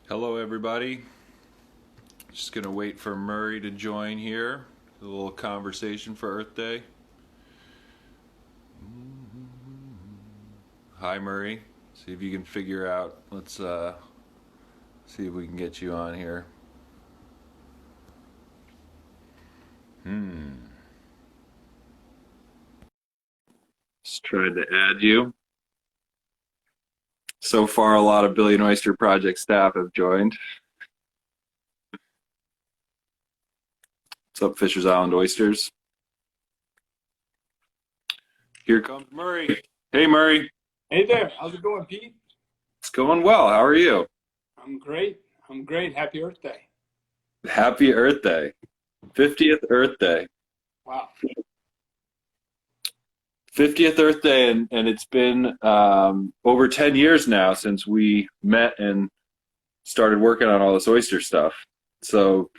Hello, everybody. Just gonna wait for Murray to join here. A little conversation for Earth Day. Hi, Murray. See if you can figure out. Let's see if we can get you on here. Just tried to add you. So far, a lot of Billion Oyster Project staff have joined. What's up, Fisher's Island Oysters? Here comes Murray. Hey, Murray. Hey there, how's it going, Pete? It's going well. How are you? I'm great. I'm great. Happy Earth Day. Happy Earth Day. 50th Earth Day. Wow. 50th Earth Day, and it's been over 10 years now since we met and started working on all this oyster stuff. So,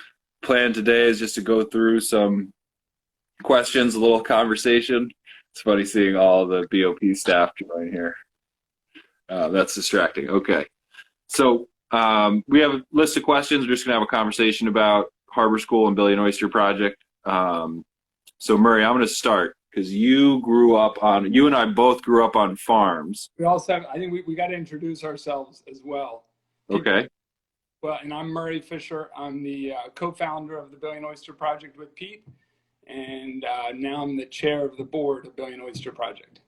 plan today is just to go through some questions, a little conversation. It's funny seeing all the BOP staff join here. That's distracting. Okay. So, we have a list of questions. We're just going to have a conversation about Harbor School and Billion Oyster Project. So, Murray, I'm going to start. Because you and I both grew up on farms. We also have, I think we got to introduce ourselves as well. Okay. Well, and I'm Murray Fisher. I'm the co-founder of the Billion Oyster Project with Pete. And now I'm the chair of the board of Billion Oyster Project.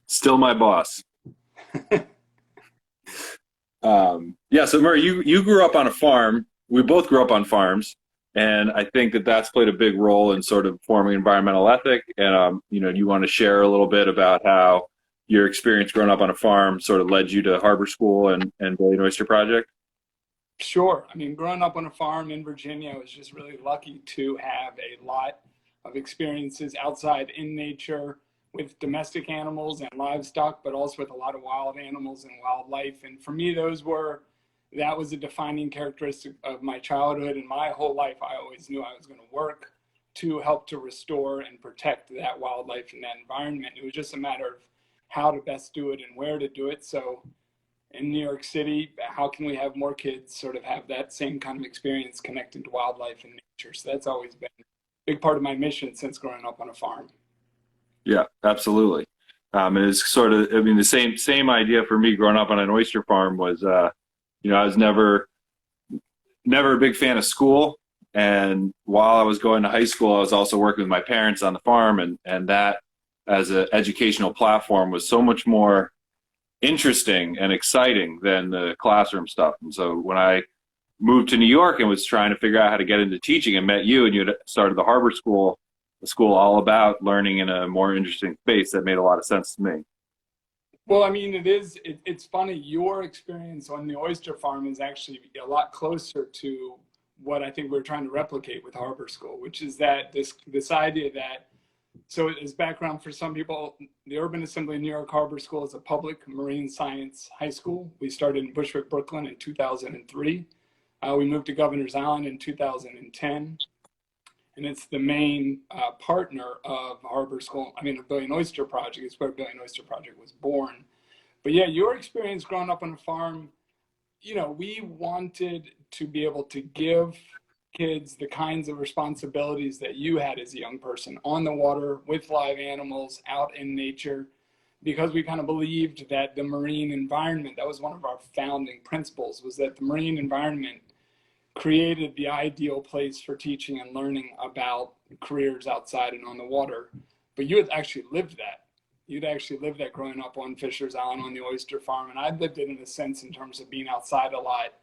Still my boss. Yeah, so Murray, you grew up on a farm. We both grew up on farms. And I think that that's played a big role in sort of forming environmental ethic. And, you want to share a little bit about how your experience growing up on a farm sort of led you to Harbor School and Billion Oyster Project? Sure. I mean, growing up on a farm in Virginia, I was just really lucky to have a lot of experiences outside in nature with domestic animals and livestock, but also with a lot of wild animals and wildlife. And for me, that was a defining characteristic of my childhood, and my whole life I always knew I was going to work to help to restore and protect that wildlife and that environment. It was just a matter of how to best do it and where to do it. So in New York City, how can we have more kids sort of have that same kind of experience connected to wildlife and nature? So that's always been a big part of my mission since growing up on a farm. Yeah, absolutely. And it's sort of, I mean, the same idea for me growing up on an oyster farm was, I was never a big fan of school. And while I was going to high school, I was also working with my parents on the farm. And that as an educational platform was so much more interesting and exciting than the classroom stuff. And so when I moved to New York and was trying to figure out how to get into teaching and met you, and you had started the Harbor School, a school all about learning in a more interesting space, that made a lot of sense to me. Well, I mean, it's funny. Your experience on the oyster farm is actually a lot closer to what I think we're trying to replicate with Harbor School, which is that this idea that, so as background for some people, the Urban Assembly of New York Harbor School is a public marine science high school. We started in Bushwick, Brooklyn in 2003. We moved to Governor's Island in 2010. And it's the main partner of Harbor School. I mean, the Billion Oyster Project is where Billion Oyster Project was born. But yeah, your experience growing up on a farm, we wanted to be able to give kids the kinds of responsibilities that you had as a young person on the water with live animals out in nature, because we kind of believed that the marine environment, that was one of our founding principles, was that the marine environment created the ideal place for teaching and learning about careers outside and on the water. But you had actually lived that. You'd actually lived that growing up on Fisher's Island on the oyster farm. And I'd lived it in a sense in terms of being outside a lot.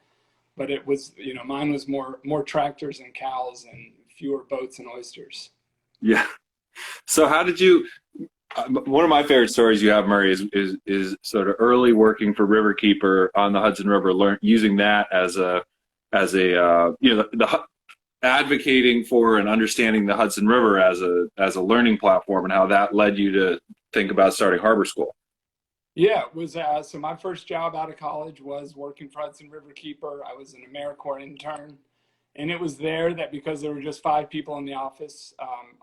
But it was, mine was more tractors and cows and fewer boats and oysters. Yeah. So how did you, one of my favorite stories you have, Murray, is sort of early working for Riverkeeper on the Hudson River, using that as advocating for and understanding the Hudson River as a learning platform, and how that led you to think about starting Harbor School. Yeah, it was so my first job out of college was working for Hudson Riverkeeper. I was an AmeriCorps intern, and it was there that, because there were just 5 people in the office,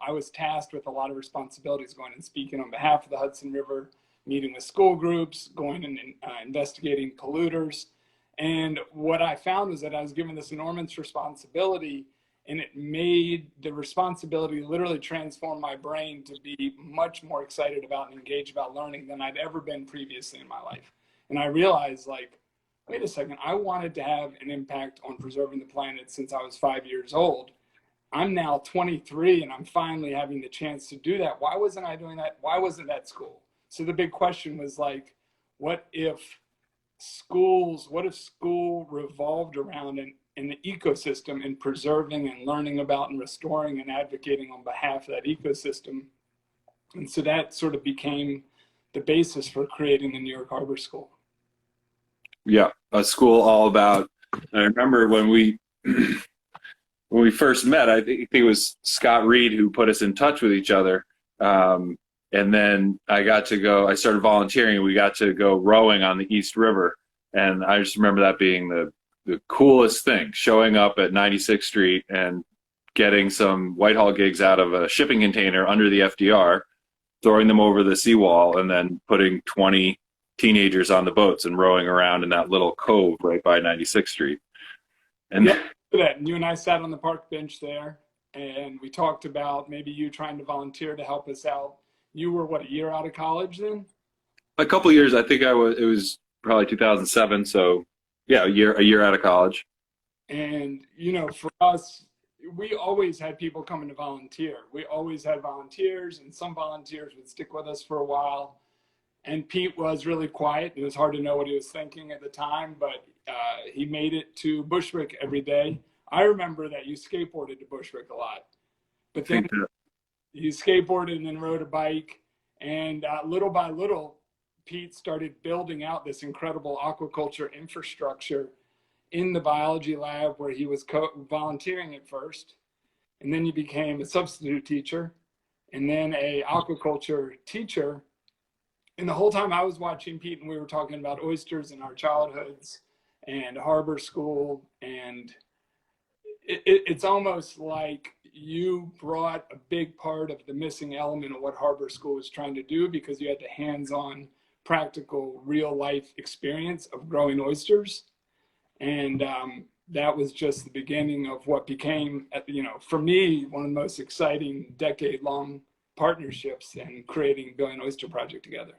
I was tasked with a lot of responsibilities, going and speaking on behalf of the Hudson River, meeting with school groups, going and investigating polluters. And what I found was that I was given this enormous responsibility, and it made the responsibility literally transform my brain to be much more excited about and engaged about learning than I'd ever been previously in my life. And I realized, like, wait a second, I wanted to have an impact on preserving the planet since I was 5 years old. I'm now 23 and I'm finally having the chance to do that. Why wasn't I doing that? Why wasn't that school? So the big question was like, what if school revolved around an ecosystem and preserving and learning about and restoring and advocating on behalf of that ecosystem? And so that sort of became the basis for creating the New York Harbor School. Yeah, a school all about, I remember when we when we first met, I think it was Scott Reed who put us in touch with each other. And then I started volunteering, and we got to go rowing on the East River. And I just remember that being the coolest thing, showing up at 96th Street and getting some Whitehall gigs out of a shipping container under the FDR, throwing them over the seawall, and then putting 20 teenagers on the boats and rowing around in that little cove right by 96th Street. And yeah, that. And you and I sat on the park bench there, and we talked about maybe you trying to volunteer to help us out. You were, what, a year out of college then? a couple of years, I think it was probably 2007. So yeah, a year out of college. And, you know, for us, we always had people coming to volunteer. We always had volunteers, and some volunteers would stick with us for a while. And Pete was really quiet. It was hard to know what he was thinking at the time, but he made it to Bushwick every day. I remember that you skateboarded to Bushwick a lot, but then you skateboarded and then rode a bike. And little by little, Pete started building out this incredible aquaculture infrastructure in the biology lab where he was volunteering at first. And then he became a substitute teacher and then a aquaculture teacher. And the whole time I was watching Pete and we were talking about oysters in our childhoods and harbor school. And it's almost like you brought a big part of the missing element of what harbor school was trying to do, because you had the hands-on, practical, real life experience of growing oysters. And that was just the beginning of what became, you know, for me, one of the most exciting decade-long partnerships in creating Billion Oyster Project together.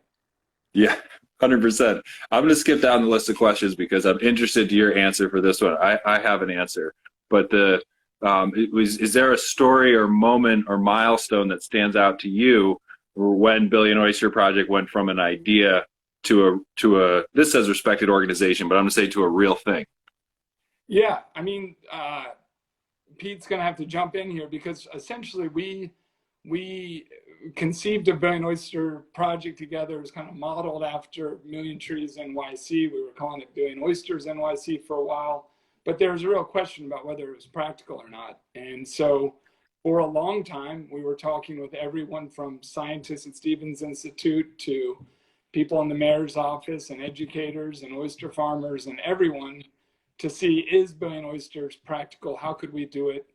Yeah, 100%. I'm going to skip down the list of questions because I'm interested to your answer for this one. I have an answer, but is there a story or moment or milestone that stands out to you when Billion Oyster Project went from an idea to a this says respected organization, but I'm going to say to a real thing? Yeah, I mean, Pete's going to have to jump in here because essentially we conceived a Billion Oyster Project together. It was kind of modeled after Million Trees NYC. We were calling it Billion Oysters NYC for a while, but there was a real question about whether it was practical or not. And so for a long time, we were talking with everyone from scientists at Stevens Institute to people in the mayor's office and educators and oyster farmers and everyone to see, is Billion Oysters practical? How could we do it?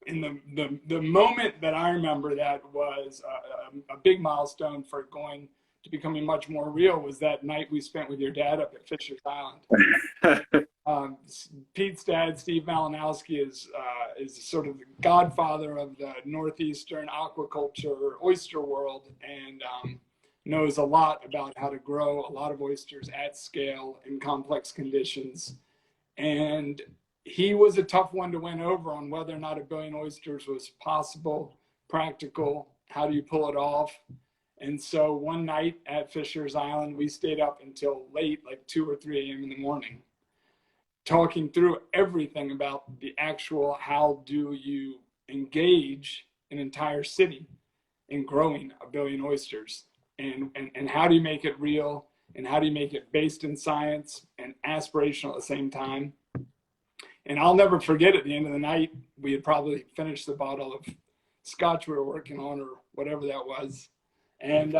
And the moment that I remember that was a big milestone for it going to becoming much more real was that night we spent with your dad up at Fisher's Island. Pete's dad, Steve Malinowski, is sort of the godfather of the northeastern aquaculture oyster world, and knows a lot about how to grow a lot of oysters at scale in complex conditions. And he was a tough one to win over on whether or not a billion oysters was possible, practical, how do you pull it off? And so one night at Fisher's Island, we stayed up until late, like 2 or 3 a.m. in the morning, talking through everything about the actual, how do you engage an entire city in growing a billion oysters? And how do you make it real? And how do you make it based in science and aspirational at the same time? And I'll never forget, at the end of the night, we had probably finished the bottle of scotch we were working on, or whatever that was. And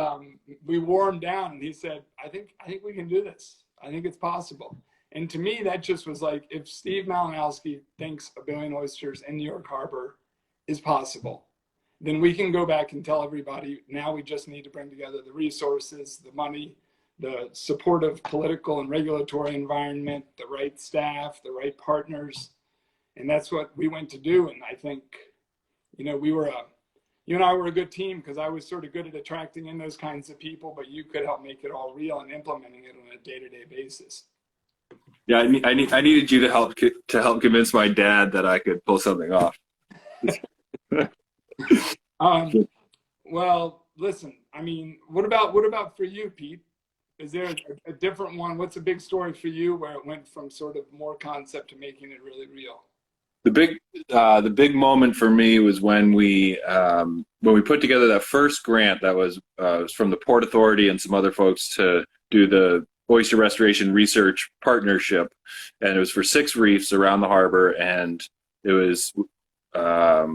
we wore him down, and he said, I think we can do this. I think it's possible. And to me, that just was like, if Steve Malinowski thinks a billion oysters in New York Harbor is possible, then we can go back and tell everybody, now we just need to bring together the resources, the money, the supportive political and regulatory environment, the right staff, the right partners. And that's what we went to do. And I think, you know, you and I were a good team because I was sort of good at attracting in those kinds of people, but you could help make it all real and implementing it on a day-to-day basis. Yeah, I needed you to help convince my dad that I could pull something off. Well, listen, I mean, what about for you, Pete? Is there a different one? What's a big story for you where it went from sort of more concept to making it really real? The big moment for me was when we put together that first grant that was from the Port Authority and some other folks to do the oyster restoration research partnership, and it was for 6 reefs around the harbor, and it was a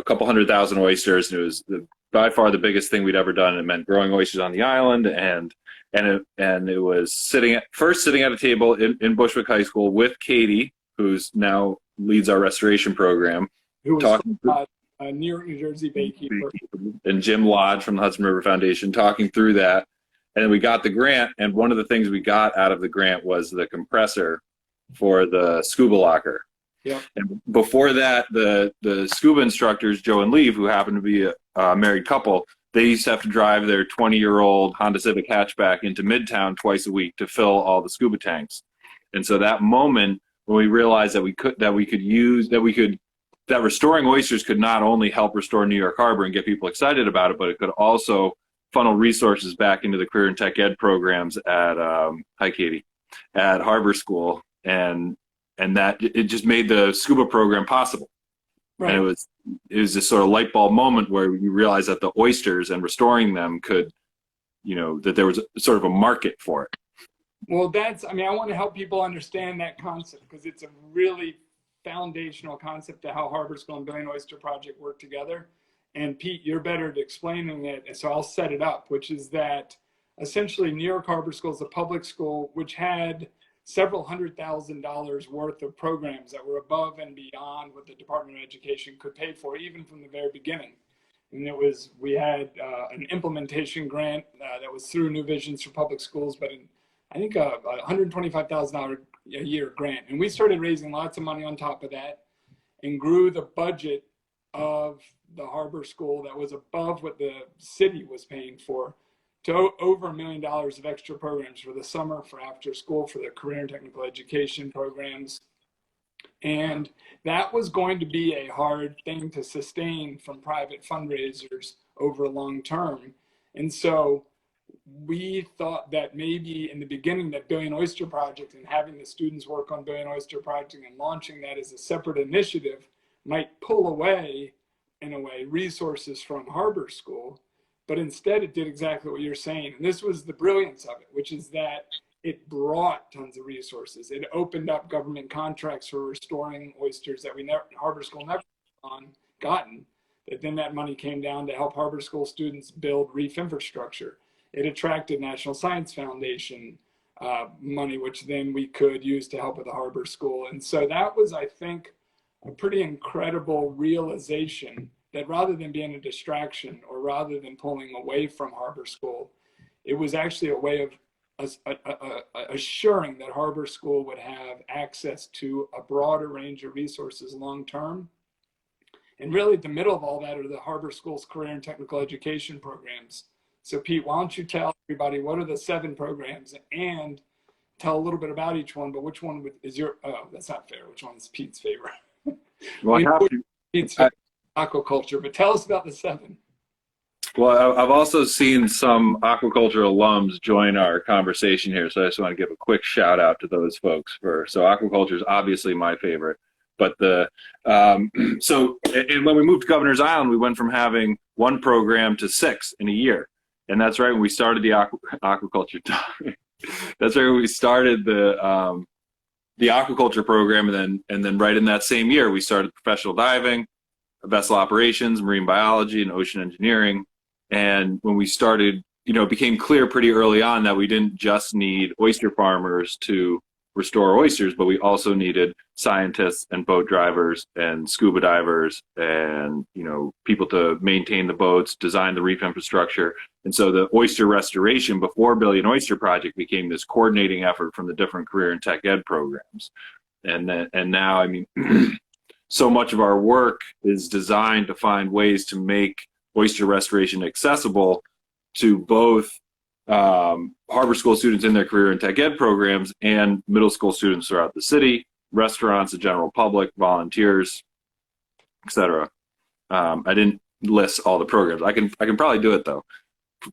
couple 100,000 oysters, and it was by far the biggest thing we'd ever done. It meant growing oysters on the island, and it was sitting at a table in Bushwick High School with Katie, who's now leads our restoration program, Who was a New York, New Jersey Baykeeper, and Jim Lodge from the Hudson River Foundation, talking through that. And then we got the grant, and one of the things we got out of the grant was the compressor for the scuba locker. Yeah. And before that, the scuba instructors, Joe and Lee, who happened to be a married couple, they used to have to drive their 20-year-old Honda Civic hatchback into Midtown twice a week to fill all the scuba tanks. And so that moment when we realized that restoring oysters could not only help restore New York Harbor and get people excited about it, but it could also funnel resources back into the career and tech ed programs at hi Katie, at Harbor School, and that it just made the scuba program possible. Right. And it was this sort of light bulb moment where you realize that the oysters and restoring them could, that there was sort of a market for it. Well, I want to help people understand that concept because it's a really foundational concept to how Harbor School and Billion Oyster Project work together. And Pete, you're better at explaining it, and so I'll set it up, which is that essentially New York Harbor School is a public school which had several $100,000 worth of programs that were above and beyond what the Department of Education could pay for, even from the very beginning. And we had an implementation grant that was through New Visions for Public Schools, but I think a $125,000 a year grant. And we started raising lots of money on top of that and grew the budget of the Harbor School that was above what the city was paying for to over $1 million of extra programs for the summer, for after school, for the career and technical education programs. And that was going to be a hard thing to sustain from private fundraisers over long term. And so we thought that maybe in the beginning that Billion Oyster Project and having the students work on Billion Oyster Project and launching that as a separate initiative might pull away, in a way, resources from Harbor School. But instead it did exactly what you're saying. And this was the brilliance of it, which is that it brought tons of resources. It opened up government contracts for restoring oysters that Harbor School never gotten. That then that money came down to help Harbor School students build reef infrastructure. It attracted National Science Foundation money, which then we could use to help with the Harbor School. And so that was, I think, a pretty incredible realization that rather than being a distraction or rather than pulling away from Harbor School, it was actually a way of assuring that Harbor School would have access to a broader range of resources long term. And really the middle of all that are the Harbor School's career and technical education programs. So Pete, why don't you tell everybody what are the 7 programs and tell a little bit about each one, but which one is that's not fair. Which one's Pete's favorite? Well, Pete's aquaculture, but tell us about the 7. Well, I've also seen some aquaculture alums join our conversation here, so I just want to give a quick shout out to those folks. So aquaculture is obviously my favorite, but and when we moved to Governor's Island, we went from having 1 program to 6 in a year, and that's right when we started the aquaculture. That's right when we started the aquaculture program, and then right in that same year we started professional diving, vessel operations, marine biology, and ocean engineering. And when we started, it became clear pretty early on that we didn't just need oyster farmers to restore oysters, but we also needed scientists and boat drivers and scuba divers and, people to maintain the boats, design the reef infrastructure. And so the oyster restoration before Billion Oyster Project became this coordinating effort from the different career and tech ed programs. And now, I mean, so much of our work is designed to find ways to make oyster restoration accessible to both harbor school students in their career and tech ed programs and middle school students throughout the city, restaurants, the general public, volunteers, etc. I didn't list all the programs. I can probably do it though.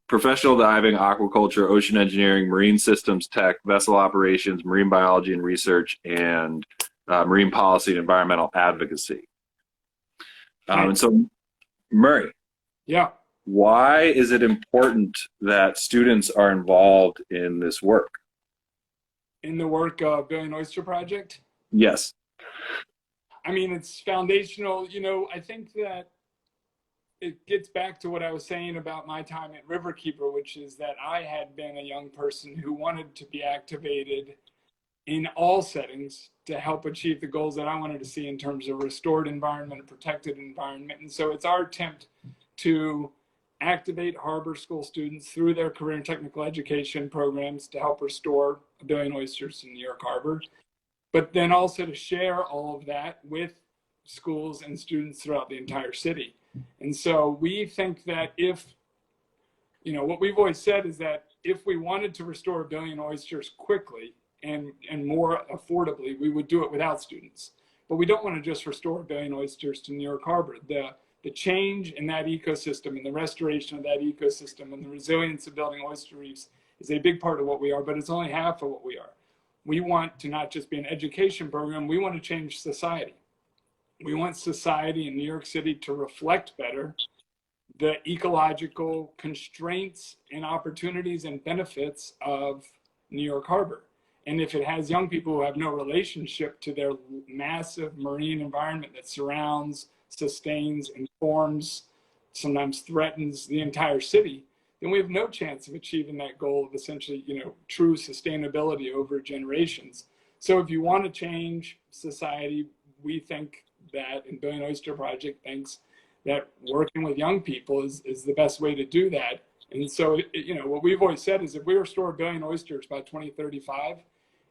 Professional diving, aquaculture, ocean engineering, marine systems tech, vessel operations, marine biology and research, and marine policy and environmental advocacy. And so, Murray. Yeah. Why is it important that students are involved in this work? In the work of Billion Oyster Project? Yes. I mean, it's foundational. I think that it gets back to what I was saying about my time at Riverkeeper, which is that I had been a young person who wanted to be activated in all settings to help achieve the goals that I wanted to see in terms of restored environment and protected environment. And so it's our attempt to activate harbor school students through their career and technical education programs to help restore 1 billion oysters in New York Harbor, but then also to share all of that with schools and students throughout the entire city. And so we think that what we've always said is that if we wanted to restore 1 billion oysters quickly and more affordably, we would do it without students. But we don't want to just restore 1 billion oysters to New York Harbor. The change in that ecosystem and the restoration of that ecosystem and the resilience of building oyster reefs is a big part of what we are, but it's only half of what we are. We want to not just be an education program, we want to change society. We want society in New York City to reflect better the ecological constraints and opportunities and benefits of New York Harbor. And if it has young people who have no relationship to their massive marine environment that surrounds, sustains, informs, sometimes threatens the entire city, then we have no chance of achieving that goal of essentially, true sustainability over generations. So if you want to change society, we think that, and Billion Oyster Project thinks that working with young people is the best way to do that. And so, what we've always said is if we restore 1 billion oysters by 2035,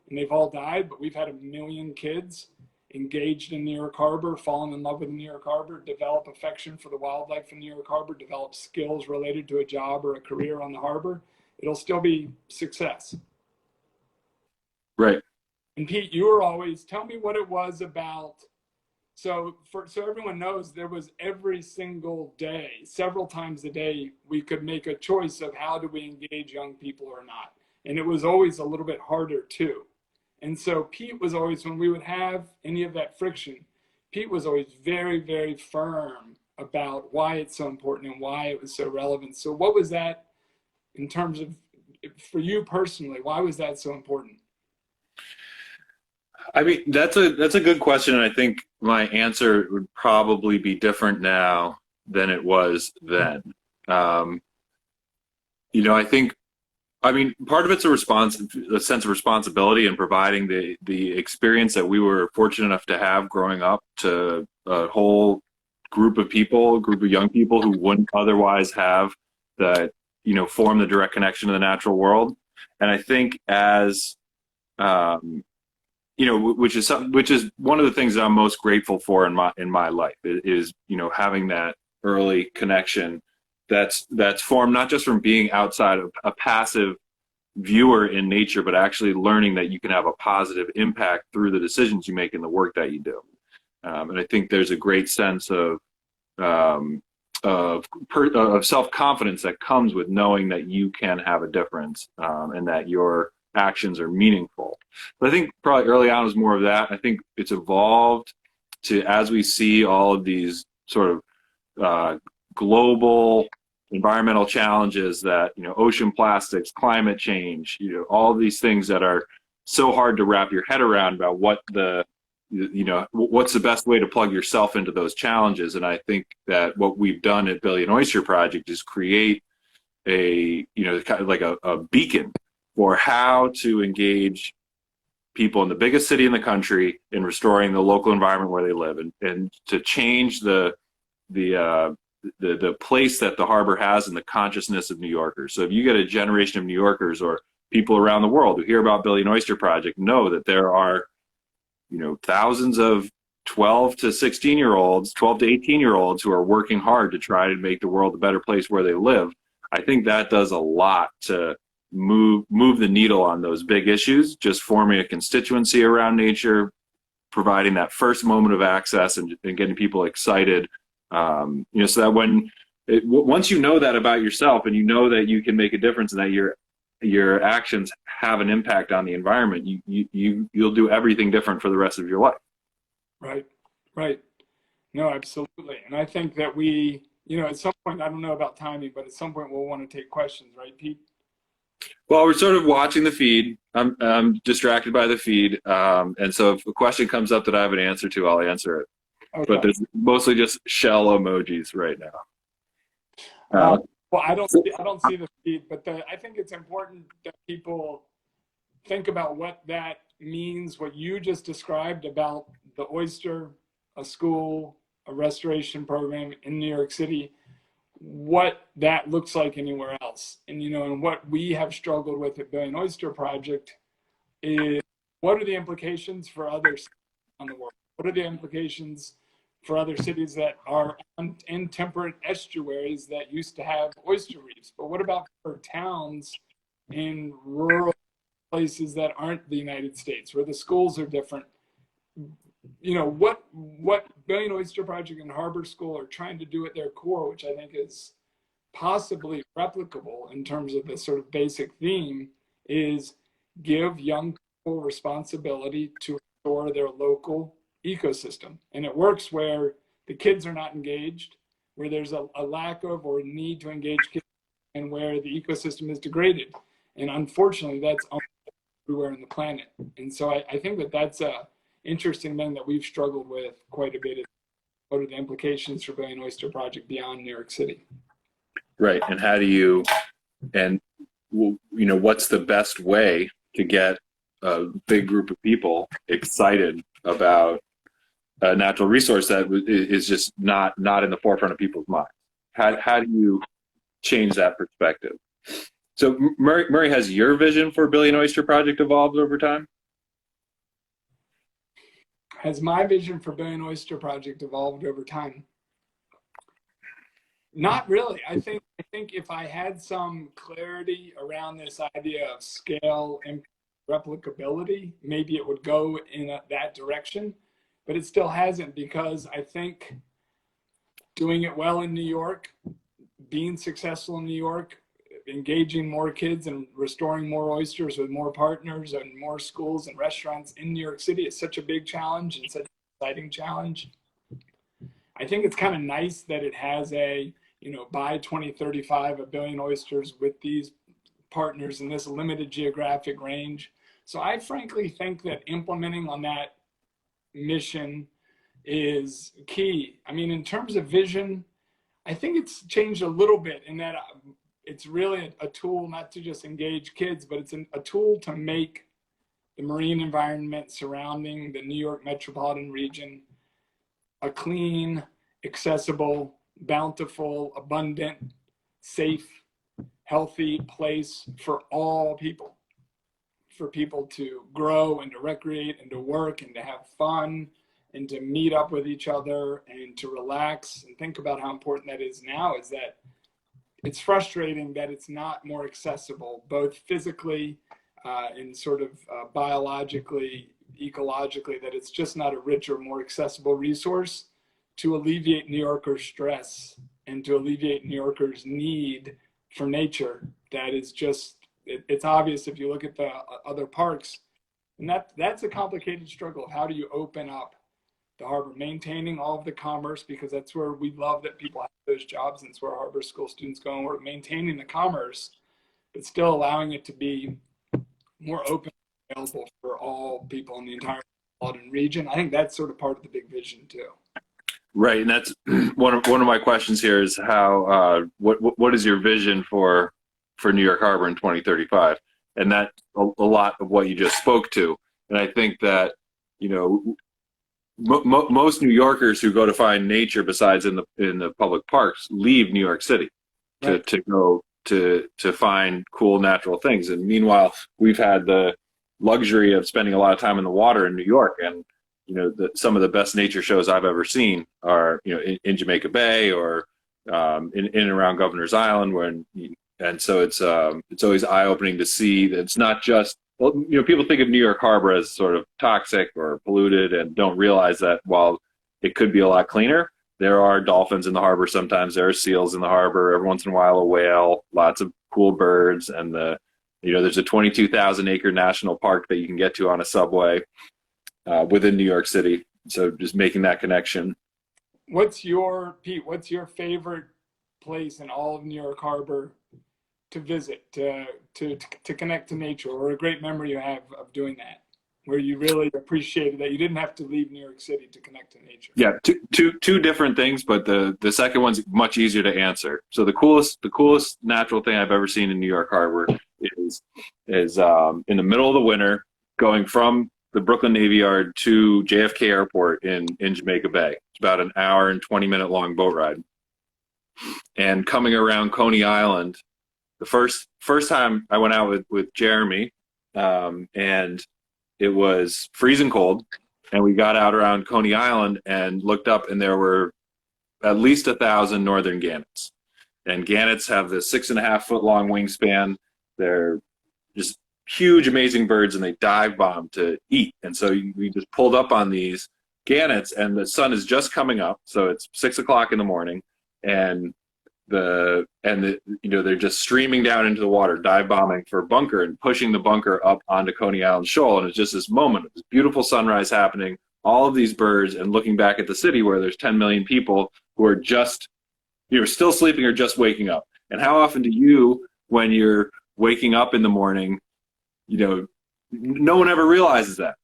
and they've all died, but we've had 1 million kids engaged in New York Harbor, fallen in love with New York Harbor, develop affection for the wildlife in New York Harbor, develop skills related to a job or a career on the harbor, it'll still be success. Right. And Pete, you were always, tell me what it was about. So everyone knows, there was every single day, several times a day, we could make a choice of how do we engage young people or not. And it was always a little bit harder too. And so Pete was always, when we would have any of that friction, Pete was always very, very firm about why it's so important and why it was so relevant. So what was that in terms of, for you personally, why was that so important? I mean, that's a good question, and I think my answer would probably be different now than it was then. I mean, part of it's a sense of responsibility in providing the experience that we were fortunate enough to have growing up to a whole group of young people who wouldn't otherwise have that, form the direct connection to the natural world. And I think as which is one of the things that I'm most grateful for in my life is having that early connection that's formed not just from being outside of a passive viewer in nature, but actually learning that you can have a positive impact through the decisions you make and the work that you do. And I think there's a great sense of self-confidence that comes with knowing that you can have a difference and that your actions are meaningful. But I think probably early on was more of that. I think it's evolved to, as we see all of these sort of global environmental challenges that, ocean plastics, climate change, all of these things that are so hard to wrap your head around about what's the best way to plug yourself into those challenges. And I think that what we've done at Billion Oyster Project is create a, kind of like a beacon for how to engage people in the biggest city in the country in restoring the local environment where they live, and to change the place that the harbor has in the consciousness of New Yorkers. So if you get a generation of New Yorkers or people around the world who hear about Billy and Oyster Project, know that there are, thousands of 12 to 16-year-olds, 12 to 18-year-olds who are working hard to try to make the world a better place where they live. I think that does a lot to move the needle on those big issues, just forming a constituency around nature, providing that first moment of access, and getting people excited. So that once you know that about yourself, and you know that you can make a difference, and that your actions have an impact on the environment, you'll do everything different for the rest of your life. Right. No, absolutely. And I think that we, at some point, I don't know about timing, but at some point we'll want to take questions, right, Pete? Well, we're sort of watching the feed. I'm distracted by the feed. And so if a question comes up that I have an answer to, I'll answer it. Okay. But there's mostly just shell emojis right now. Well, I don't see the feed, but I think it's important that people think about what that means, what you just described about the Oyster, a school, a restoration program in New York City, what that looks like anywhere else. And, and what we have struggled with at Billy and Oyster Project is, what are the implications for others on the world? What are the implications for other cities that are in temperate estuaries that used to have oyster reefs? But what about for towns in rural places that aren't the United States, where the schools are different? What Billy and Oyster Project and Harbor School are trying to do at their core, which I think is possibly replicable in terms of the sort of basic theme, is give young people responsibility to restore their local ecosystem. And it works where the kids are not engaged, where there's a lack of or need to engage kids, and where the ecosystem is degraded. And unfortunately, that's everywhere on the planet. And so I think that that's a interesting thing that we've struggled with quite a bit. What are the implications for Billy and Oyster Project beyond New York City? Right. And how do you, what's the best way to get a big group of people excited about a natural resource that is just not in the forefront of people's minds? How do you change that perspective? So Murray, has your vision for Billy and Oyster Project evolved over time? Has my vision for Billy and Oyster Project evolved over time? Not really. I think if I had some clarity around this idea of scale and replicability, maybe it would go in that direction. But it still hasn't, because I think doing it well in New York, being successful in New York, engaging more kids and restoring more oysters with more partners and more schools and restaurants in New York City is such a big challenge and such an exciting challenge. I think it's kind of nice that it has a, by 2035, 1 billion oysters with these partners in this limited geographic range. So I frankly think that implementing on that mission is key. I mean, in terms of vision, I think it's changed a little bit in that it's really a tool not to just engage kids, but it's a tool to make the marine environment surrounding the New York metropolitan region a clean, accessible, bountiful, abundant, safe, healthy place for all people, for people to grow and to recreate and to work and to have fun and to meet up with each other and to relax and think about how important that is now. Is that it's frustrating that it's not more accessible, both physically and sort of biologically, ecologically, that it's just not a richer, more accessible resource to alleviate New Yorkers' stress and to alleviate New Yorkers' need for nature. That is just, it's obvious if you look at the other parks, and that's a complicated struggle of how do you open up the harbor, maintaining all of the commerce, because that's where we love that people have those jobs, and it's where harbor school students go and work, maintaining the commerce, but still allowing it to be more open and available for all people in the entire metropolitan region. I think that's sort of part of the big vision too. Right, and that's one of my questions here is how what is your vision for New York Harbor in 2035? And that's a lot of what you just spoke to. And I think that, you know, most New Yorkers who go to find nature besides in the public parks leave New York City Right. to go to find cool natural things. And meanwhile, we've had the luxury of spending a lot of time in the water in New York, and you know, some of the best nature shows I've ever seen are, you know, in Jamaica Bay or in and around Governor's Island. And so it's always eye opening to see that it's not just, well, you know, people think of New York Harbor as sort of toxic or polluted and don't realize that while it could be a lot cleaner, there are dolphins in the harbor sometimes, there are seals in the harbor, every once in a while a whale, lots of cool birds, and you know, there's a 22,000 acre national park that you can get to on a subway within New York City. So just making that connection. Pete, what's your favorite place in all of New York Harbor to visit, to connect to nature, or a great memory you have of doing that, where you really appreciated that you didn't have to leave New York City to connect to nature? Yeah, two different things, but the second one's much easier to answer. So the coolest natural thing I've ever seen in New York Harbor is in the middle of the winter, going from the Brooklyn Navy Yard to JFK Airport in Jamaica Bay. It's about an hour and 20-minute long boat ride. And coming around Coney Island, the first time I went out with Jeremy, and it was freezing cold, and we got out around Coney Island and looked up, and there were at least 1,000 northern gannets. And gannets have this 6.5 foot long wingspan. They're just huge, amazing birds, and they dive bomb to eat. And so we just pulled up on these gannets, and the sun is just coming up, so it's 6 o'clock in the morning, and you know, they're just streaming down into the water, dive bombing for bunker and pushing the bunker up onto Coney Island Shoal. And it's just this moment of this beautiful sunrise happening, all of these birds, and looking back at the city where there's 10 million people who are just, you're still sleeping or just waking up. And how often do you, when you're waking up in the morning, you know, no one ever realizes that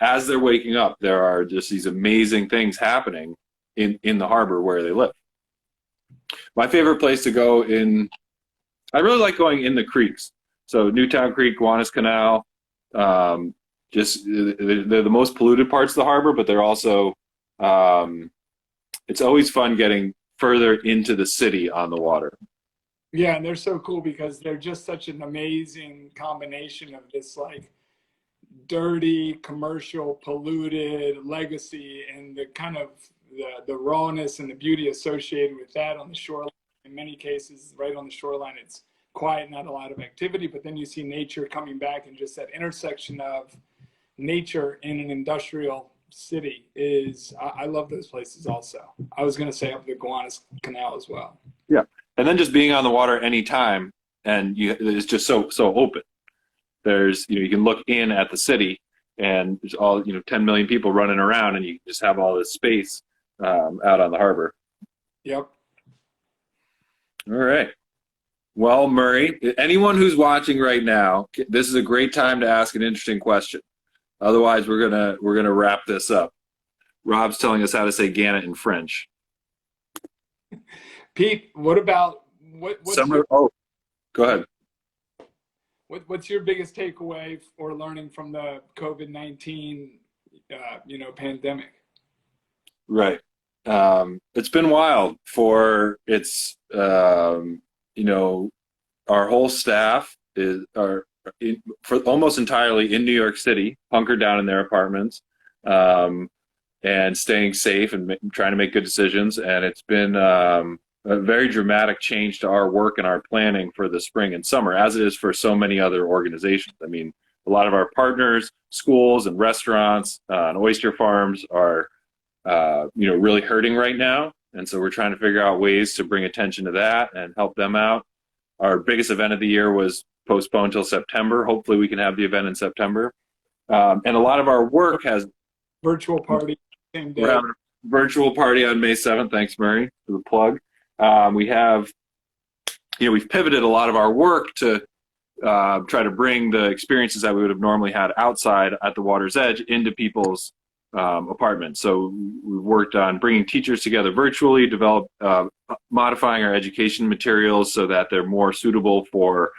as they're waking up, there are just these amazing things happening in the harbor where they live. My favorite place to go I really like going in the creeks. So Newtown Creek, Gowanus Canal, just they're the most polluted parts of the harbor, but they're also, it's always fun getting further into the city on the water. Yeah, and they're so cool because they're just such an amazing combination of this like dirty, commercial, polluted legacy, and the kind of the rawness and the beauty associated with that on the shoreline. In many cases, right on the shoreline, it's quiet, not a lot of activity, but then you see nature coming back, and just that intersection of nature in an industrial city I love those places also. I was going to say up the Gowanus Canal as well. Yeah. And then just being on the water anytime, and it's just so open. There's, you know, you can look in at the city, and there's all, you know, 10 million people running around, and you just have all this space out on the harbor. Yep. All right. Well, Murray, anyone who's watching right now, this is a great time to ask an interesting question. Otherwise, we're gonna wrap this up. Rob's telling us how to say gannet in French. Pete, what about Oh, go ahead. What's your biggest takeaway or learning from the COVID-19 pandemic? Right. It's been wild for our whole staff for almost entirely in New York City, hunkered down in their apartments, and staying safe and trying to make good decisions. And it's been a very dramatic change to our work and our planning for the spring and summer, as it is for so many other organizations. I mean, a lot of our partners, schools and restaurants and oyster farms are really hurting right now. And so we're trying to figure out ways to bring attention to that and help them out. Our biggest event of the year was postponed till September. Hopefully we can have the event in September. And a lot of our work has virtual party same day. We're having a virtual party on May 7th. Thanks, Murray, for the plug. We've pivoted a lot of our work to try to bring the experiences that we would have normally had outside at the water's edge into people's apartments. So we worked on bringing teachers together virtually, modifying our education materials so that they're more suitable for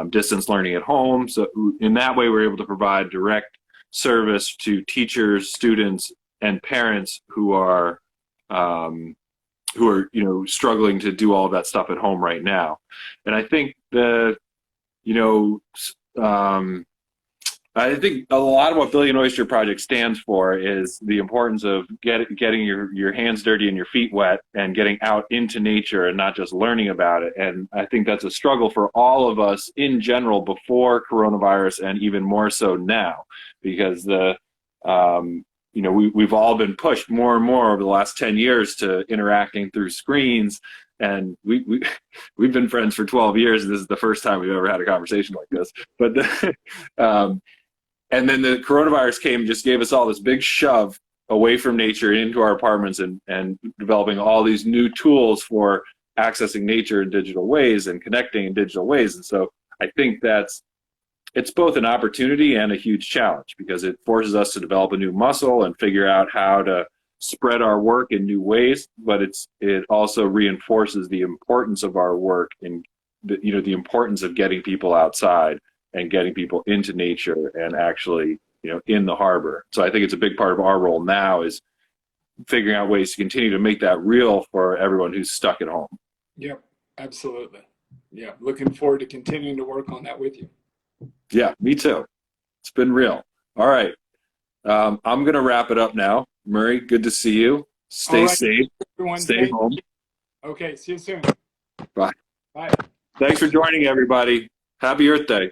distance learning at home. So in that way, we're able to provide direct service to teachers, students, and parents who are struggling to do all of that stuff at home right now. And I think I think a lot of what Billion Oyster Project stands for is the importance of getting your hands dirty and your feet wet and getting out into nature and not just learning about it. And I think that's a struggle for all of us in general before coronavirus, and even more so now, because we've all been pushed more and more over the last 10 years to interacting through screens. And we've been friends for 12 years, and this is the first time we've ever had a conversation like this. But and then the coronavirus came and just gave us all this big shove away from nature into our apartments, and developing all these new tools for accessing nature in digital ways and connecting in digital ways. And so I think it's both an opportunity and a huge challenge, because it forces us to develop a new muscle and figure out how to spread our work in new ways, but it also reinforces the importance of our work and the importance of getting people outside and getting people into nature and actually in the harbor. So I think it's a big part of our role now is figuring out ways to continue to make that real for everyone who's stuck at home. Yep, absolutely. Yeah, looking forward to continuing to work on that with you. Yeah, me too. It's been real. All right. I'm going to wrap it up now. Murray, good to see you. Stay safe. Everyone, stay home. Okay, see you soon. Bye. Bye. Thanks for joining, everybody. Happy Earth Day.